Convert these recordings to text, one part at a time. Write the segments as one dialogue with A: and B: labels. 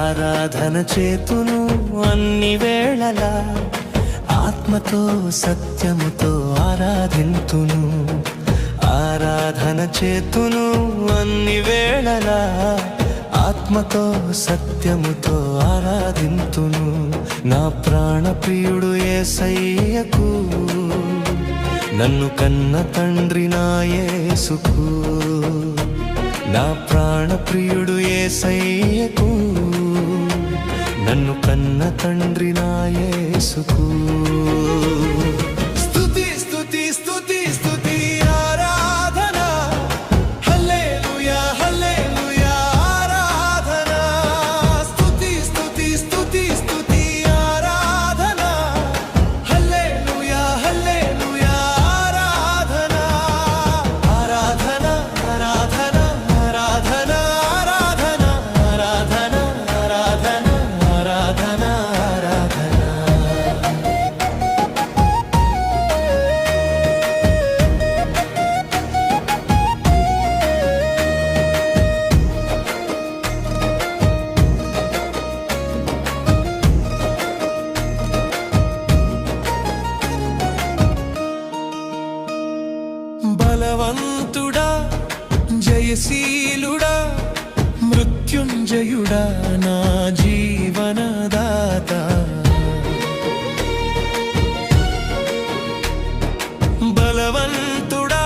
A: ఆరాధన చేతును అన్ని వేళలా, ఆత్మతో సత్యముతో ఆరాధింతును. ఆరాధన చేతును అన్ని వేళలా, ఆత్మతో సత్యముతో ఆరాధింతును. నా ప్రాణ ప్రియుడు యేసయ్యకు, నన్ను కన్న తండ్రి నా యేసుకు. నా ప్రాణ ప్రియుడు యేసయ్యకు, నన్ను కన్న తండ్రి నా యేసుకు. స్తుతి స్తుతి స్తుతి స్తుతి ఆరాధన, హల్లెలూయా హల్లెలూయా ఆరాధన. స్తుతి స్తుతి స్తుతి స్తుతి ఆరాధన, హల్లెలూయా హల్లెలూయా ఆరాధన. ఆరాధన ఆరాధన ఆరాధన ఆరాధన ఆరాధన ఆరాధన ఆరాధన ఆరాధన. బలవంతుడా జయశీలుడా మృత్యుంజయుడా నా జీవనదాత. బలవంతుడా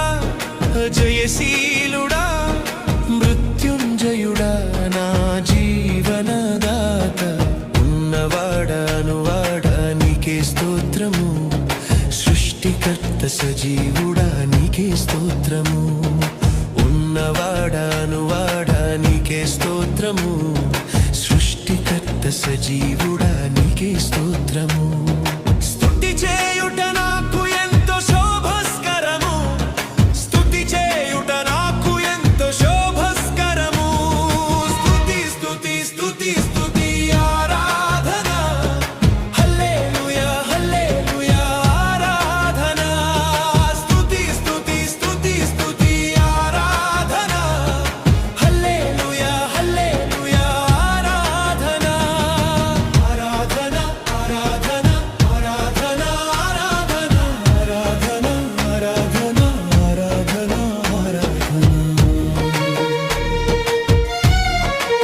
A: జయశీలుడా మృత్యుంజయుడా నా జీవనదాత. ఉన్నవాడా నీకే స్తోత్రము, సృష్టికర్త సజీవుడా నీకే స్తోత్రము. ఉన్నవాడా నీకే స్తోత్రము, సృష్టికర్త సజీవుడా నీకే స్తోత్రము.